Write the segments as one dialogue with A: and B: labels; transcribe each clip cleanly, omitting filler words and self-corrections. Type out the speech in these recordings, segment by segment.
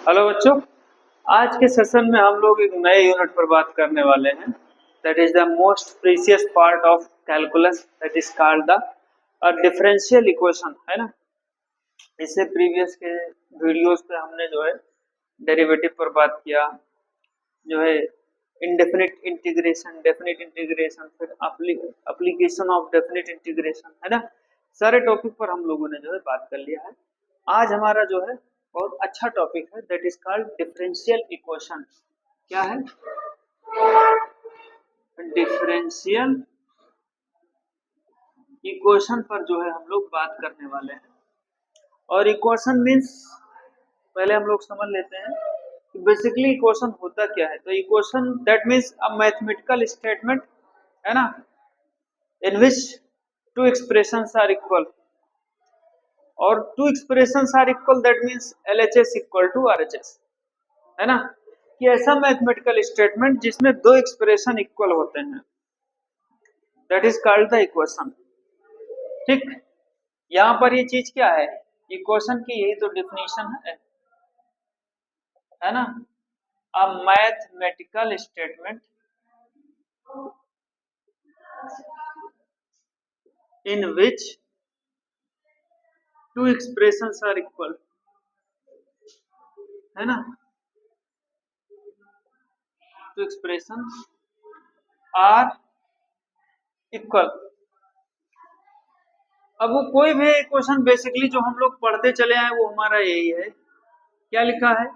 A: Hello बच्चों, आज के सेशन में हम लोग एक नए यूनिट पर बात करने वाले हैं। That is the most precious part of calculus, that is called the differential equation, है ना। इससे प्रीवियस के वीडियोस पे हमने जो है डेरिवेटिव पर बात किया, जो है इनडेफिनिट इंटीग्रेशन, डेफिनिट इंटीग्रेशन, फिर एप्लीकेशन ऑफ डेफिनिट इंटीग्रेशन, है ना। सारे टॉपिक पर हम लोगों ने जो है बात कर लिया है। आज हमारा जो है बहुत अच्छा टॉपिक है, that is called differential equation. क्या है? डिफरेंशियल इक्वेशन पर जो है हम लोग बात करने वाले हैं। और इक्वेशन मीन्स पहले हम लोग समझ लेते हैं कि बेसिकली इक्वेशन होता क्या है। तो equation that means a mathematical statement, है ना, in which two expressions are equal, और two expressions are equal, that means LHS equal to RHS, है ना। कि ऐसा मैथमेटिकल स्टेटमेंट जिसमें दो एक्सप्रेशन इक्वल होते हैं, that is called the equation. ठीक, यहाँ पर ये चीज क्या है, इक्वेशन की यही तो डिफिनीशन है ना। A mathematical statement in which two expressions are equal, है ना। Two expression are equal. अब वो कोई भी इक्वेशन बेसिकली जो हम लोग पढ़ते चले आए वो हमारा यही है। क्या लिखा है?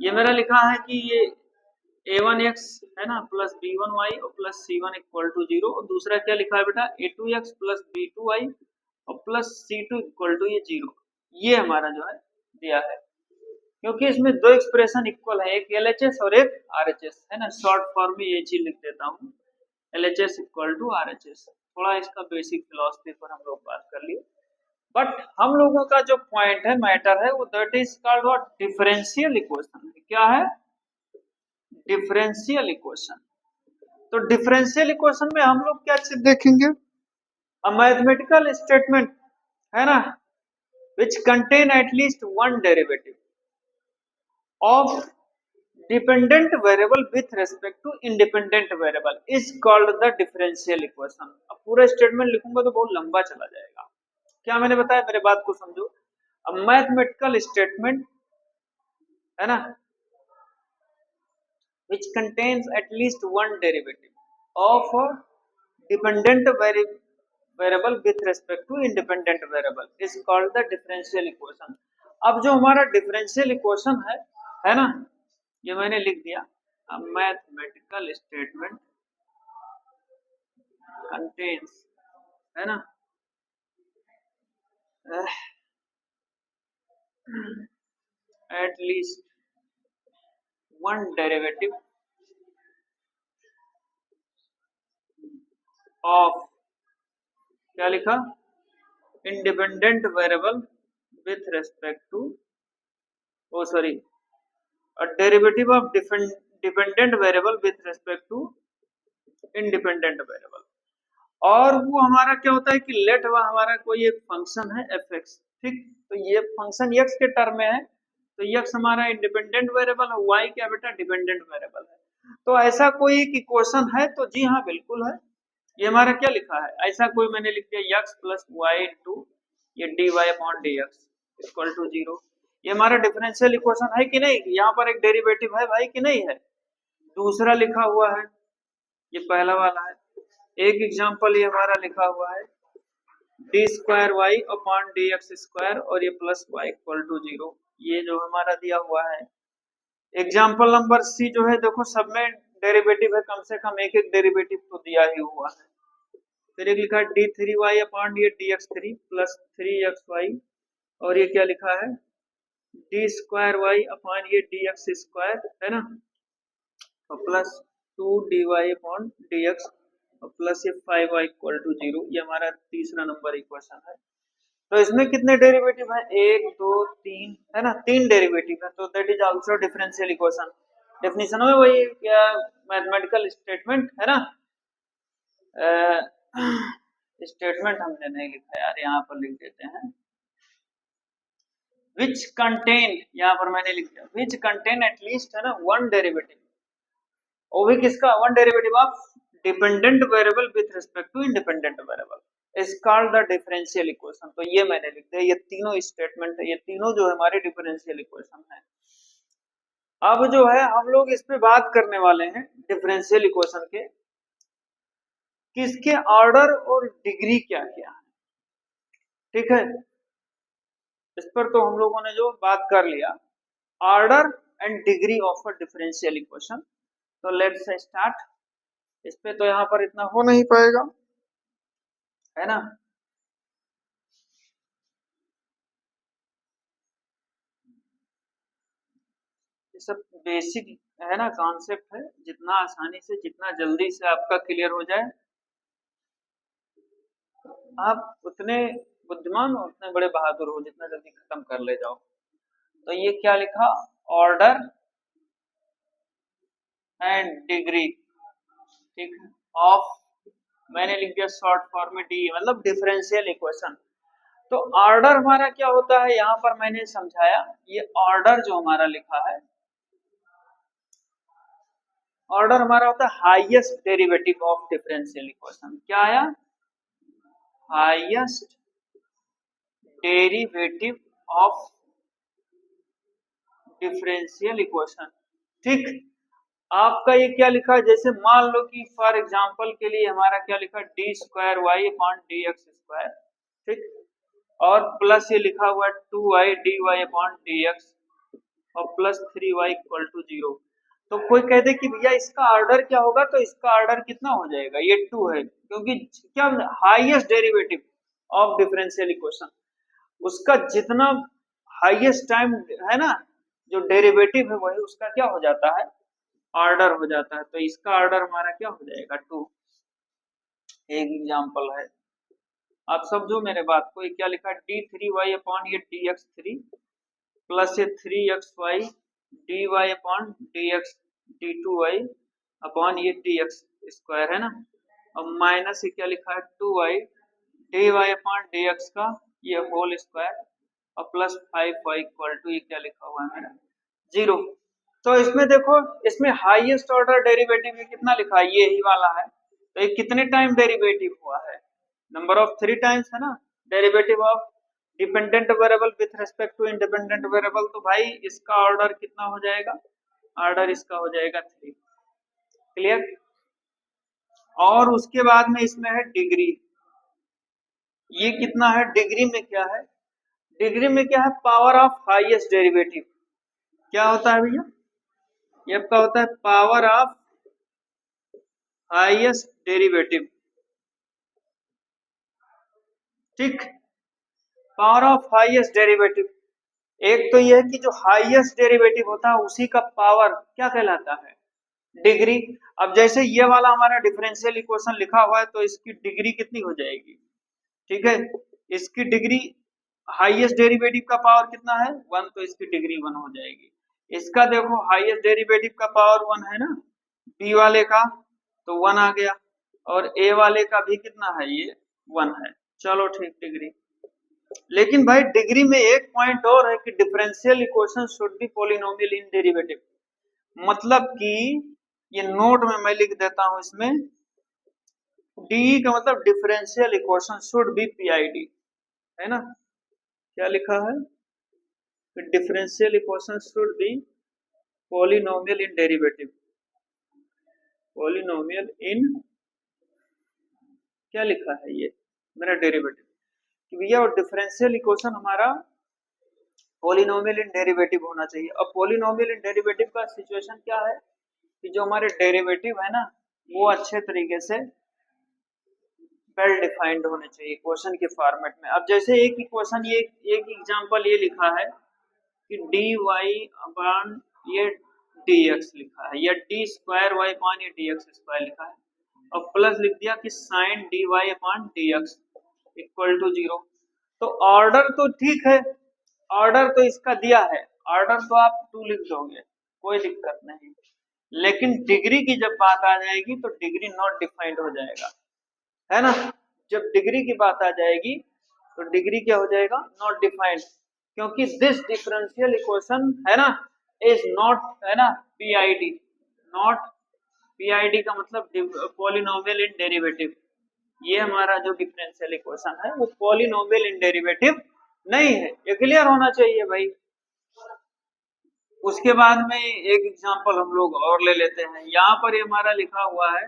A: ये मेरा लिखा है कि ये a1x है ना प्लस b1y और प्लस c1 इक्वल टू 0, और दूसरा क्या लिखा है बेटा, a2x प्लस b2y और प्लस c2 इक्वल टू ये 0। ये हमारा जो है दिया है, क्योंकि इसमें दो एक्सप्रेशन इक्वल है, एक LHS और एक RHS, है ना। शॉर्ट फॉर्म में ये चीज लिख देता हूँ, LHS इक्वल टू RHS। थोड़ा इसका बेसिक फिलोसफी पर हम लोग बात कर लिए, बट हम लोगों का जो पॉइंट है, मैटर है, वो that is called what, differential equation. क्या है? Differential equation. तो डिफरेंशियल इक्वेशन में हम लोग क्या चीज देखेंगे, अ मैथमेटिकल स्टेटमेंट, है ना, which contain at least one derivative of dependent variable with respect to independent variable is called the differential equation। अब पूरा स्टेटमेंट लिखूंगा तो बहुत लंबा चला जाएगा। क्या मैंने बताया, मेरे बात को समझो। अब मैथमेटिकल स्टेटमेंट, है ना, which contains at least one derivative of a dependent variable with respect to independent variable is called the differential equation। अब जो हमारा डिफरेंशियल इक्वेशन है ना, ये मैंने लिख दिया, मैथमेटिकल स्टेटमेंट कंटेन्स, है ना, at least one derivative of, क्या लिखा, independent variable with respect to, oh sorry, a derivative of dependent variable with respect to independent variable। और वो हमारा क्या होता है कि लेट हुआ हमारा कोई एक फंक्शन है fx, ठीक। तो ये फंक्शन x के टर्म में है, तो x हमारा इंडिपेंडेंट वेरिएबल है, y क्या बेटा, डिपेंडेंट वेरिएबल है। तो ऐसा कोई एक इक्वेशन है, तो जी हाँ बिल्कुल है। ये हमारा क्या लिखा है, ऐसा कोई मैंने लिख दिया x प्लस वाई इंटू ये dy upon dx equal to 0। ये हमारा डिफरेंशियल इक्वेशन है कि नहीं, यहाँ पर एक डेरिवेटिव है भाई कि नहीं है। दूसरा लिखा हुआ है, ये पहला वाला है। एक एग्जांपल ये हमारा लिखा हुआ है D square Y upon D X square और ये प्लस वाई इक्वल टू 0, ये जो हमारा दिया हुआ है। एग्जांपल नंबर सी जो है, देखो सब में डेरिवेटिव है, कम से कम एक एक डेरिवेटिव तो दिया ही हुआ है। फिर एक लिखा है डी थ्री वाई अपॉन ये D X three plus three X Y, और ये क्या लिखा है, डी स्क्वायर वाई अपॉन ये डी एक्स स्क्वायर, है ना, और plus two D Y upon D X और प्लस ये 5y इक्वल टू 0। ये हमारा तीसरा नंबर इक्वेशन है। तो इसमें कितने डेरिवेटिव है, एक दो तीन, है ना, तीन डेरिवेटिव है, तो that is also differential equation. Definition में वही क्या, मैथमेटिकल स्टेटमेंट, है ना। स्टेटमेंट हमने नहीं लिखा यार, यहाँ पर लिख देते हैं विच कंटेन, यहाँ पर मैंने लिख दिया विच कंटेन एटलीस्ट, है ना, वन डेरिवेटिव, वो भी किसका, one derivative of dependent variable with respect to independent variable is called the differential equation. तो ये मैंने लिख दिया, ये तीनों स्टेटमेंट है, ये तीनों जो है हमारे डिफरेंशियल इक्वेशन है। अब जो है हम लोग इस पे बात करने वाले हैं डिफरेंशियल इक्वेशन के, किसके ऑर्डर और डिग्री क्या क्या है, ठीक है। इस पर तो हम लोगों ने जो बात कर लिया, order and degree of a differential equation. तो लेट्स स्टार्ट। इस पे तो यहाँ पर इतना हो नहीं पाएगा, है ना। ये सब बेसिक है ना, कॉन्सेप्ट है, जितना आसानी से जितना जल्दी से आपका क्लियर हो जाए, आप उतने बुद्धिमान और उतने बड़े बहादुर हो, जितना जल्दी खत्म कर ले जाओ। तो ये क्या लिखा, ऑर्डर एंड डिग्री, ठीक है, ऑफ, मैंने लिख दिया शॉर्ट फॉर्म में डी, मतलब डिफरेंशियल इक्वेशन। तो ऑर्डर हमारा क्या होता है, यहाँ पर मैंने समझाया, ये ऑर्डर जो हमारा लिखा है, ऑर्डर हमारा होता है highest derivative of differential equation. क्या आया, highest derivative of differential equation, ठीक। आपका ये क्या लिखा है, जैसे मान लो कि फॉर एग्जांपल के लिए हमारा क्या लिखा, D square Y upon D X square, ठीक, और प्लस ये लिखा हुआ है 2y dy अपॉन dx और प्लस 3y इक्वल टू 0। तो कोई कह दे कि भैया इसका ऑर्डर क्या होगा, तो इसका ऑर्डर कितना हो जाएगा, ये 2 है, क्योंकि क्या highest derivative of differential equation, उसका जितना हाईएस्ट टाइम है ना, जो डेरिवेटिव है वही उसका क्या हो जाता है, ऑर्डर हो जाता है। तो इसका ऑर्डर हमारा क्या हो जाएगा, 2। एक एग्जांपल है, आप समझो मेरे बात को, ये क्या लिखा, d3y अपॉन ये dx3 प्लस ये 3xy dy upon dx d2y upon ये dx स्क्वायर, है ना, और माइनस ये क्या लिखा है 2y dy अपॉन dx का ये होल स्क्वायर और प्लस 5y इक्वल टू ये क्या लिखा हुआ है मेरा 0। तो इसमें देखो, इसमें हाईएस्ट ऑर्डर डेरिवेटिव ये कितना लिखा है, ये ही वाला है। तो ये कितने टाइम डेरिवेटिव हुआ है, नंबर ऑफ 3 टाइम्स, है ना, derivative of dependent variable with respect to independent variable. तो भाई इसका ऑर्डर कितना हो जाएगा, ऑर्डर इसका हो जाएगा 3, क्लियर। और उसके बाद में इसमें है डिग्री, ये कितना है, डिग्री में क्या है, डिग्री में क्या है, पावर ऑफ हाईएस्ट डेरिवेटिव। क्या होता है भैया, ये आपका होता है पावर ऑफ हाईएस्ट डेरिवेटिव, ठीक, पावर ऑफ हाईएस्ट डेरिवेटिव। एक तो यह है कि जो हाईएस्ट डेरिवेटिव होता है उसी का पावर क्या कहलाता है, डिग्री। अब जैसे ये वाला हमारा डिफरेंशियल इक्वेशन लिखा हुआ है, तो इसकी डिग्री कितनी हो जाएगी, ठीक है, इसकी डिग्री, हाईएस्ट डेरिवेटिव का पावर कितना है 1, तो इसकी डिग्री 1 हो जाएगी। इसका देखो हाईएस्ट डेरिवेटिव का पावर 1 है ना, बी वाले का, तो 1 आ गया, और ए वाले का भी कितना है, ये 1 है। चलो ठीक, डिग्री। लेकिन भाई डिग्री में एक पॉइंट और है कि differential equation should be polynomial in derivative, मतलब कि ये नोट में मैं लिख देता हूं, इसमें डी का मतलब differential equation should be PID, है ना, क्या लिखा है, differential equation should be polynomial in derivative, polynomial इन, क्या लिखा है ये मेरा डेरिवेटिव, कि भैया डिफरेंशियल इक्वेशन हमारा पॉलिनोमियल इन डेरिवेटिव होना चाहिए। अब पॉलिनोमियल इन डेरिवेटिव का सिचुएशन क्या है, कि जो हमारे डेरिवेटिव है ना, वो अच्छे तरीके से वेल डिफाइंड होने चाहिए क्वेश्चन के फॉर्मेट में। अब जैसे एक इक्वेशन, ये एक एग्जांपल ये लिखा है कि डी वाई अपॉन ये डी एक्स लिखा है, या डी स्क्वायर वाई अपॉन ये डी एक्स स्क्वायर लिखा है, और प्लस लिख दिया कि sine D Y upon D X equal to 0। तो ऑर्डर तो ठीक है, ऑर्डर तो इसका दिया है, ऑर्डर तो आप 2 लिख दोगे, कोई दिक्कत नहीं। लेकिन डिग्री की जब बात आ जाएगी तो डिग्री नॉट डिफाइंड हो जाएगा, है ना। जब डिग्री की बात आ जाएगी तो डिग्री क्या हो जाएगा, नॉट डिफाइंड। क्योंकि दिस डिफरेंशियल इक्वेशन है ना इज नॉट, है ना, पीआईडी, नॉट पीआईडी का मतलब पॉलिनोमियल इन डेरिवेटिव। ये हमारा जो डिफरेंशियल इक्वेशन है वो पॉलिनोमियल इन डेरिवेटिव नहीं है, ये क्लियर होना चाहिए भाई। उसके बाद में एक एग्जांपल हम लोग और ले लेते हैं। यहाँ पर ये हमारा लिखा हुआ है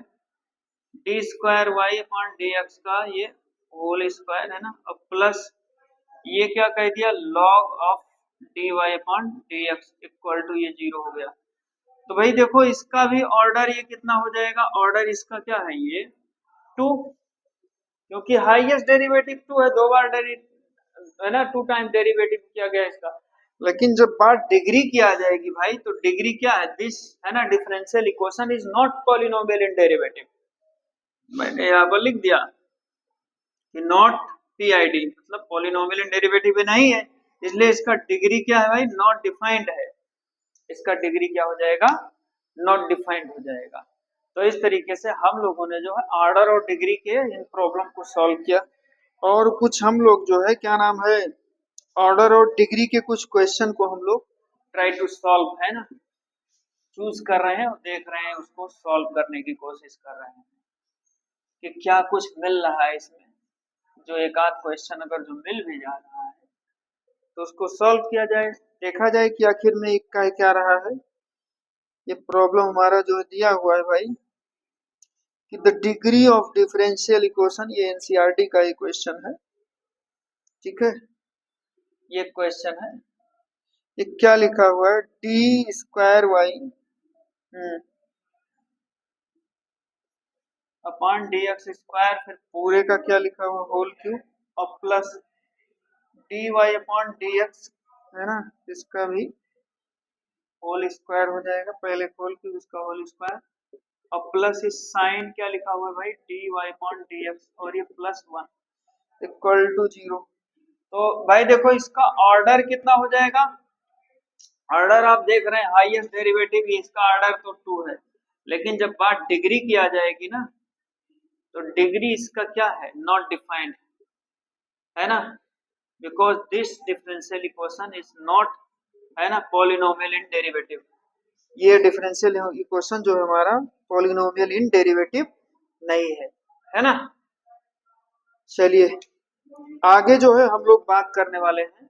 A: D square Y upon D X का ये होल स्क्वायर है ना, अब प्लस ये क्या कह दिया log of D Y upon D X equal to ये 0 हो गया। तो भाई देखो इसका भी ऑर्डर ये कितना हो जाएगा, ऑर्डर इसका क्या है ये 2, क्योंकि हाईएस्ट डेरिवेटिव 2 है, दो बार है ना 2 टाइम डेरिवेटिव किया गया इसका। लेकिन जब बात डिग्री की आ जाएगी भाई तो डिग्री क्या है, दिस है ना differential equation is not polynomial in derivative. मैंने यहाँ पर लिख दिया कि नॉट पीआईडी मतलब पॉलिनोमियल इन डेरिवेटिव नहीं है, इसलिए इसका डिग्री क्या है भाई, नॉट डिफाइंड है। इसका डिग्री क्या हो जाएगा, नॉट डिफाइंड हो जाएगा। तो इस तरीके से हम लोगों ने जो है ऑर्डर और डिग्री के इन प्रॉब्लम को सॉल्व किया। और कुछ हम लोग जो है क्या नाम है ऑर्डर और डिग्री के कुछ क्वेश्चन को हम लोग ट्राई टू सॉल्व, है ना, चूज कर रहे हैं और देख रहे हैं, उसको सॉल्व करने की कोशिश कर रहे हैं कि क्या कुछ मिल रहा है इसमें। जो एक आध क्वेश्चन अगर जो मिल भी जा रहा है तो उसको सॉल्व किया जाए, देखा जाए कि आखिर में क्या क्या रहा है। ये प्रॉब्लम हमारा जो दिया हुआ है भाई कि the degree of differential equation, ये एनसीईआरटी का एक क्वेश्चन है, ठीक है। ये क्वेश्चन है, ये क्या लिखा हुआ है D square Y upon D X square, फिर पूरे का क्या लिखा हुआ होल क्यूब और plus D Y upon D X, है ना, इसका भी होल स्क्वायर हो जाएगा, पहले होल क्यूब इसका होल स्क्वायर और प्लस इस साइन क्या लिखा हुआ है भाई D Y upon D X और ये प्लस 1 इक्वल टू 0। तो भाई देखो इसका ऑर्डर कितना हो जाएगा, ऑर्डर आप देख रहे हैं हाईएस्ट डेरिवेटिव इसका ऑर्डर तो 2 है, लेकिन जब बात डिग्री की आ जाएगी ना तो डिग्री इसका क्या है, नॉट डिफाइंड, है ना, because this differential equation is not, है ना, पॉलिनोमियल इन डेरिवेटिव। ये डिफरेंशियल इक्वेशन जो है हमारा पॉलिनोमियल इन डेरिवेटिव नहीं है ना। चलिए आगे जो है हम लोग बात करने वाले हैं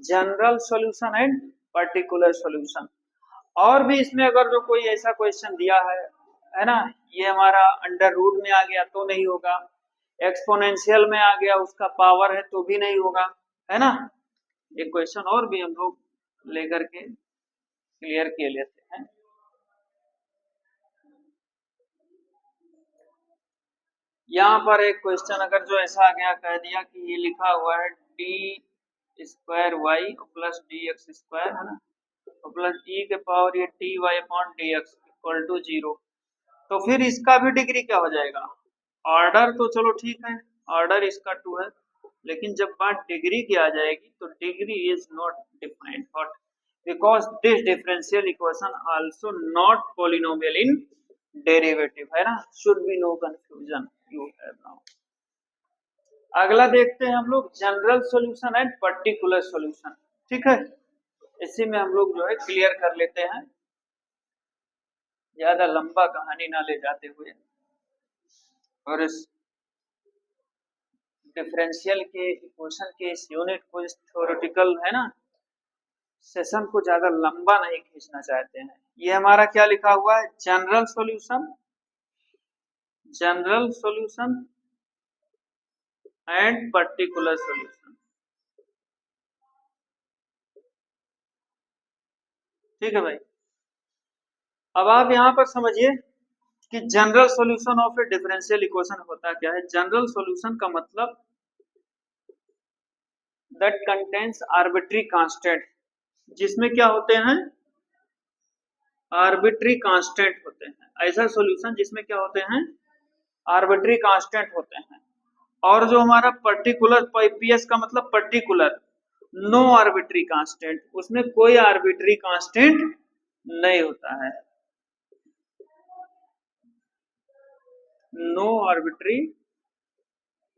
A: general solution and particular solution. और भी इसमें अगर जो कोई ऐसा क्वेश्चन दिया है ना, ये हमारा अंडर रूट में आ गया तो नहीं होगा, एक्सपोनेंशियल में आ गया उसका पावर है तो भी नहीं होगा, है ना। एक क्वेश्चन और भी हम लोग लेकर के क्लियर किए लेते हैं। यहाँ पर एक क्वेश्चन अगर जो ऐसा आ गया, कह दिया कि ये लिखा हुआ है D square Y plus D X square, है ना, प्लस ई के पावर ये T Y upon D X equal to 0। तो फिर इसका भी डिग्री क्या हो जाएगा, ऑर्डर तो चलो ठीक है, ऑर्डर इसका 2 है, लेकिन जब बात डिग्री की आ जाएगी तो डिग्री इज नॉट डिफाइंड, हॉट, because this differential equation also not polynomial in derivative, है ना, should be no confusion you have now. अगला देखते हैं हम लोग general solution and particular solution, ठीक है। इसी में हम लोग जो है क्लियर कर लेते हैं, ज्यादा लंबा कहानी ना ले जाते हुए और इस डिफरेंशियल के इक्वेशन के इस यूनिट को, इस थ्योरेटिकल, है ना, सेशन को ज्यादा लंबा नहीं खींचना चाहते हैं। ये हमारा क्या लिखा हुआ है, general solution, general solution and particular solution, ठीक है भाई। अब आप यहां पर समझिए कि general solution of A differential equation होता क्या है। जनरल सॉल्यूशन का मतलब दैट कंटेन्स आर्बिट्री कांस्टेंट, जिसमें क्या होते हैं, आर्बिट्री कांस्टेंट होते हैं। ऐसा सॉल्यूशन जिसमें क्या होते हैं, आर्बिट्री कांस्टेंट होते हैं। और जो हमारा पर्टिकुलर, पीएस का मतलब पर्टिकुलर, नो आर्बिट्री कांस्टेंट, उसमें कोई आर्बिट्री कांस्टेंट नहीं होता है, no arbitrary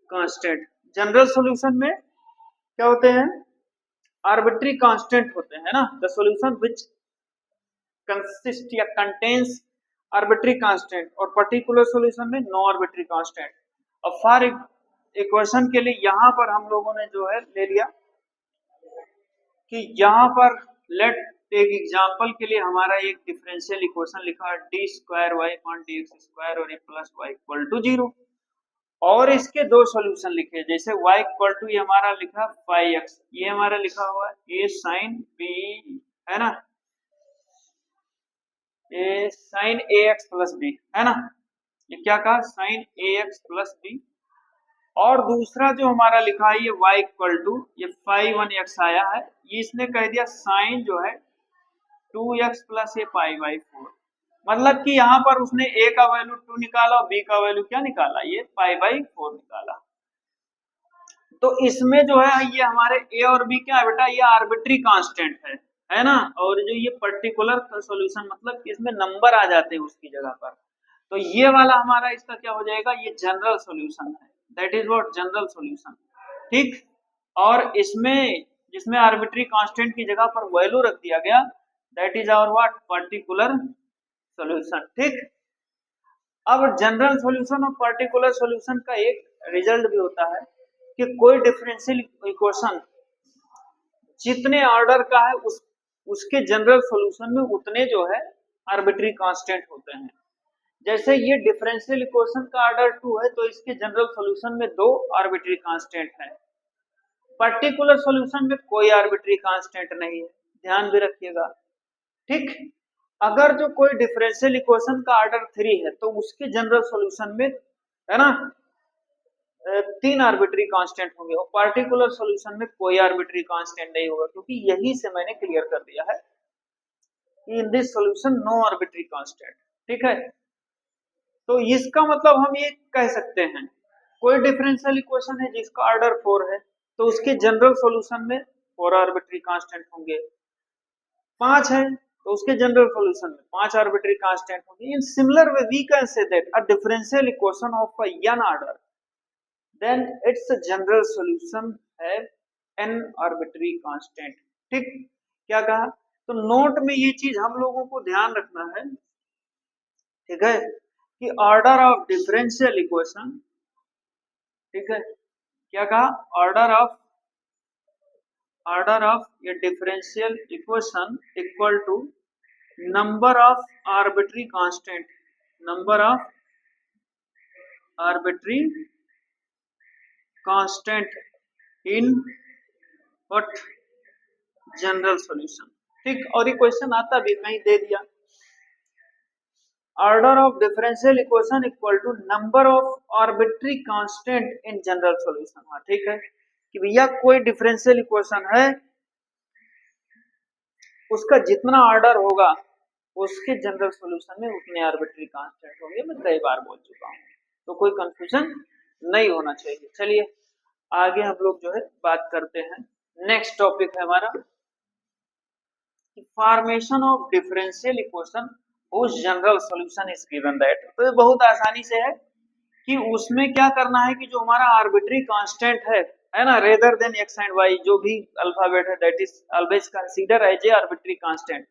A: constant. General solution में क्या होते हैं, आर्बिट्री कांस्टेंट होते हैं ना, द सॉल्यूशन विच कंसिस्ट या कंटेन्स आर्बिट्री कांस्टेंट, और पर्टिकुलर सॉल्यूशन में नो आर्बिट्री कांस्टेंट। अब फॉर इक्वेशन के लिए यहाँ पर हम लोगों ने जो है ले लिया कि यहाँ पर लेट एक एग्जांपल के लिए हमारा एक डिफरेंशियल इक्वेशन लिखा D square Y upon D X square और A plus Y equal to 0, और इसके दो सॉल्यूशन लिखे, जैसे y इक्वल टू ये हमारा लिखा 5x, ये हमारा लिखा हुआ a साइन b, है ना, a sine ax plus b, है ना, ये क्या कहा साइन ax प्लस b, और दूसरा जो हमारा लिखा है ये y इक्वल टू ये 5 1x आया है, ये इसने कह दिया साइन जो है 2x प्लस ये पाई बाई 4, मतलब कि यहाँ पर उसने a का वैल्यू 2 निकाला और b का वैल्यू क्या निकाला, ये पाई बाई 4 निकाला। तो इसमें जो है ये हमारे a और b क्या है बेटा, ये आर्बिट्री कांस्टेंट है ना, और जो ये पर्टिकुलर सॉल्यूशन मतलब कि इसमें नंबर आ जाते हैं उसकी जगह पर, तो ये वाला हमारा इसका क्या हो जाएगा, ये जनरल सॉल्यूशन है, that is what general solution, ठीक। और इसमें जिसमें आर्बिट्री कांस्टेंट की जगह पर वैल्यू रख दिया गया, that is our what particular solution, ठीक। अब जनरल सॉल्यूशन और पर्टिकुलर सॉल्यूशन का एक रिजल्ट भी होता है कि कोई डिफरेंशियल इक्वेशन जितने ऑर्डर का है उसके जनरल सॉल्यूशन में उतने जो है आर्बिट्री कांस्टेंट होते हैं। जैसे ये डिफरेंशियल इक्वेशन का ऑर्डर 2 है तो इसके जनरल सॉल्यूशन में 2 आर्बिट्री कांस्टेंट है, पर्टिकुलर सॉल्यूशन में कोई आर्बिट्री कांस्टेंट नहीं है, ध्यान भी रखिएगा, ठीक। अगर जो कोई डिफरेंशियल इक्वेशन का ऑर्डर 3 है तो उसके जनरल सॉल्यूशन में, है ना, 3 आर्बिट्री कांस्टेंट होंगे, और पर्टिकुलर सॉल्यूशन में कोई आर्बिट्री कांस्टेंट नहीं होगा, क्योंकि यही से मैंने क्लियर कर दिया है कि in this solution no arbitrary constant, ठीक है। तो इसका मतलब हम ये कह सकते हैं कोई डिफरेंशियल इक्वेशन है जिसका ऑर्डर 4 है तो उसके जनरल सॉल्यूशन में 4 आर्बिट्री कांस्टेंट होंगे, 5 है तो उसके जनरल सॉल्यूशन में 5 आर्बिट्री कांस्टेंट होंगे। In similar way we can say that a differential equation of a n order then its general solution have n arbitrary constant, ठीक। क्या कहा, तो नोट में ये चीज हम लोगों को ध्यान रखना है, ठीक है, कि ऑर्डर ऑफ डिफरेंशियल इक्वेशन, ठीक है, क्या कहा, ऑर्डर ऑफ ये differential equation equal to number of arbitrary constant, number of arbitrary constant in what general solution, ठीक। और ये क्वेश्चन आता भी कहीं दे दिया, order of differential equation equal to number of arbitrary constant in general solution, हाँ ठीक है, कि भैया कोई डिफरेंशियल इक्वेशन है उसका जितना ऑर्डर होगा उसके जनरल सॉल्यूशन में उतने आर्बिट्री कांस्टेंट होंगे, मैं कई बार बोल चुका हूँ, तो कोई कंफ्यूजन नहीं होना चाहिए। चलिए आगे हम लोग जो है बात करते हैं, नेक्स्ट टॉपिक है हमारा formation of differential equation whose general solution is given that, तो ये बहुत आसानी से है कि उसमें क्या करना है कि जो हमारा आर्बिट्री कांस्टेंट है ना, rather than X and Y, जो भी अल्फाबेट है that is always consider as a arbitrary constant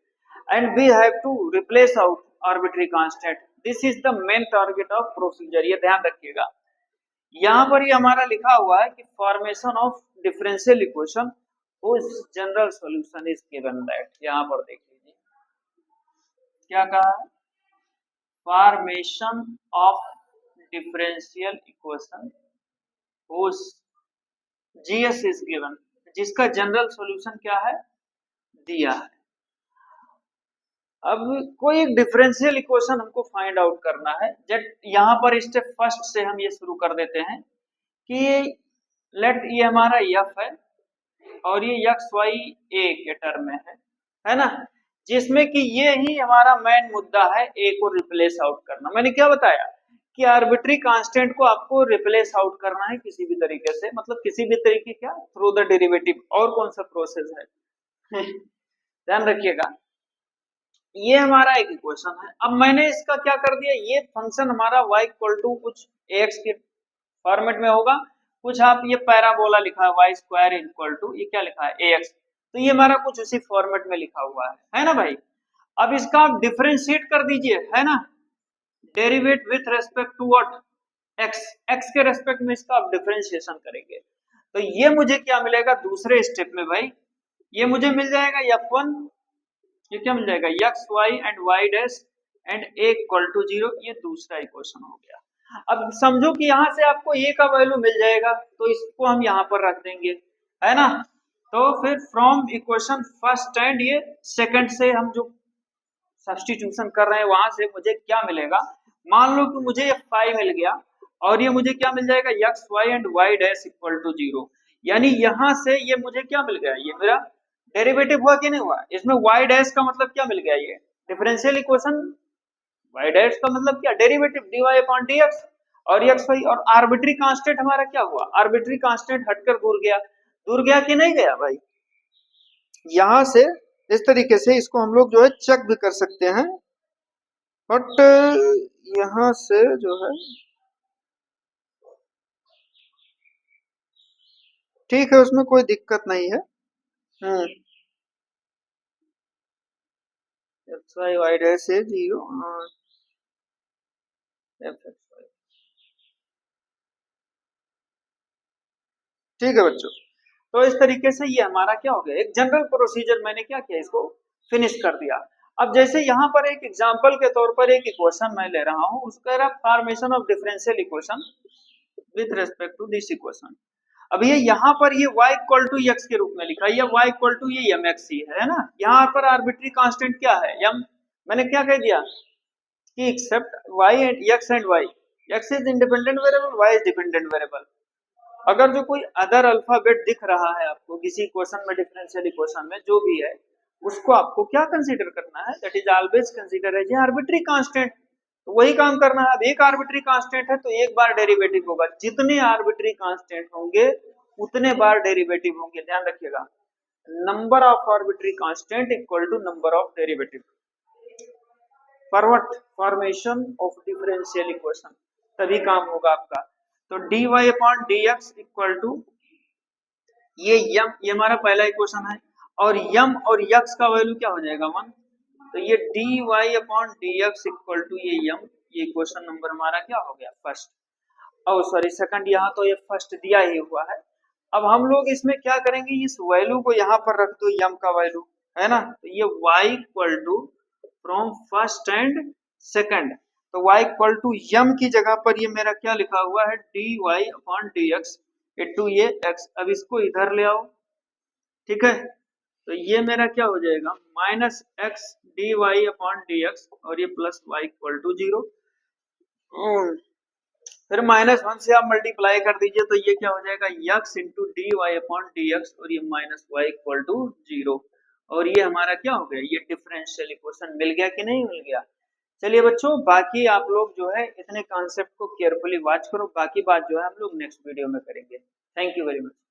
A: and we have to replace out arbitrary constant, this is the main target of procedure, ये ध्यान रखिएगा। यहाँ पर ये हमारा लिखा हुआ है कि formation of differential equation whose general solution is given that, यहाँ पर देख लीजिए क्या कहा है, formation of differential equation whose GS is given, जिसका जनरल सॉल्यूशन क्या है दिया है। अब कोई एक डिफरेंशियल इक्वेशन हमको फाइंड आउट करना है, जब यहाँ पर स्टेप फर्स्ट से हम ये शुरू कर देते हैं कि लेट ये हमारा f है और ये एक्स वाई ए के टर्म में है ना, जिसमें कि ये ही हमारा मेन मुद्दा है, ए को रिप्लेस आउट करना। मैंने क्या बताया कि आर्बिट्री कांस्टेंट को आपको रिप्लेस आउट करना है किसी भी तरीके से, मतलब किसी भी तरीके क्या, थ्रू द डेरिवेटिव, और कौन सा प्रोसेस है ध्यान रखिएगा। ये हमारा एक इक्वेशन है, अब मैंने इसका क्या कर दिया, ये फंक्शन हमारा y इक्वल टू कुछ ax के फॉर्मेट में होगा, कुछ आप ये पैराबोला लिखा है y स्क्वायर इक्वल टू ये क्या लिखा है ax, तो ये हमारा कुछ उसी फॉर्मेट में लिखा हुआ है ना भाई। अब इसका आप डिफरेंशिएट कर दीजिए, है ना, derivate with respect to what, X, X के रेस्पेक्ट में इसका आप डिफरेंशिएशन करेंगे, तो ये मुझे क्या मिलेगा दूसरे स्टेप में भाई, ये मुझे मिल जाएगा f1, ये क्या मिल जाएगा X Y and Y dash and A equal to 0, ये दूसरा इक्वेशन हो गया। अब समझो कि यहाँ से आपको ए का वैल्यू मिल जाएगा, तो इसको हम यहाँ पर रख देंगे, है ना। तो फिर फ्रॉम इक्वेशन फर्स्ट एंड ये सेकंड से हम जो सब्स्टिट्यूशन कर रहे हैं वहां से मुझे क्या मिलेगा, मान लो कि मुझे ये फाइव मिल गया और ये मुझे क्या मिल जाएगा X Y and Y dash equal to 0, यानी यहाँ से ये मुझे क्या मिल गया, ये मेरा डेरिवेटिव हुआ कि नहीं हुआ, इसमें वाई डैश का मतलब क्या मिल गया, ये डिफरेंशियल इक्वेशन, वाई डैश का मतलब क्या डेरिवेटिव dy अपॉन dx, और एक्स वाई और आर्बिट्री कांस्टेंट हमारा क्या हुआ, आर्बिट्री कांस्टेंट हटकर दूर गया कि नहीं गया भाई। यहां से इस तरीके से इसको हम लोग जो है चेक भी कर सकते हैं, बट यहां से जो है ठीक है, उसमें कोई दिक्कत नहीं है। एक्स वाई वाई डैश से 0 एफ एक्स वाई, ठीक है बच्चों। तो इस तरीके से ये हमारा क्या हो गया, एक जनरल प्रोसीजर मैंने क्या किया, इसको फिनिश कर दिया। अब जैसे यहाँ पर एक एग्जांपल के तौर पर एक इक्वेशन मैं ले रहा हूँ, उसका formation of differential equation with respect to this equation. अब ये यहाँ पर ये y इक्वल टू एक्स के रूप में लिखा है, y इक्वल टू ये एम एक्स ही है ना। यहाँ पर आर्बिट्री कांस्टेंट क्या है m, मैंने क्या कह दिया कि except y and x and y, x is independent variable, y is dependent variable. अगर जो कोई अदर अल्फाबेट दिख रहा है आपको किसी इक्वेशन में, डिफरेंशियल इक्वेशन में जो भी है, उसको आपको क्या कंसीडर करना है, that is always consider as arbitrary constant. तो वही काम करना है। अब एक आर्बिट्री कांस्टेंट है तो एक बार डेरिवेटिव होगा, जितने आर्बिट्री कांस्टेंट होंगे उतने बार डेरिवेटिव होंगे, ध्यान रखिएगा। Number of arbitrary constant equal to number of derivative for what, formation of differential equation, तभी काम होगा आपका। तो dy upon dx equal to ये यम, ये हमारा पहला इक्वेशन है, और यम और यक्स का वैल्यू क्या हो जाएगा 1, तो ये dy upon dx equal to ये यम, ये इक्वेशन नंबर हमारा क्या हो गया फर्स्ट, और सॉरी सेकंड, यहाँ तो ये फर्स्ट दिया ही हुआ है। अब हम लोग इसमें क्या करेंगे, इस वैल्यू को यहाँ पर रख दो, यम का वैल्यू, है ना, तो ये y equal to from first and second, तो y इक्वल टू यम की जगह पर ये मेरा क्या लिखा हुआ है dy अपॉन dx इनटू ये x। अब इसको इधर ले आओ, ठीक है, तो ये मेरा क्या हो जाएगा minus X D Y upon D X और ये प्लस वाई इक्वल टू 0। फिर -1 से आप मल्टीप्लाई कर दीजिए तो ये क्या हो जाएगा x into D Y upon D X और ये माइनस वाई इक्वल टू 0, और ये हमारा क्या हो गया, ये डिफरेंशियल इक्वेशन मिल गया कि नहीं मिल गया। चलिए बच्चों, बाकी आप लोग जो है इतने कॉन्सेप्ट को केयरफुली वॉच करो, बाकी बात जो है हम लोग नेक्स्ट वीडियो में करेंगे। Thank you very much.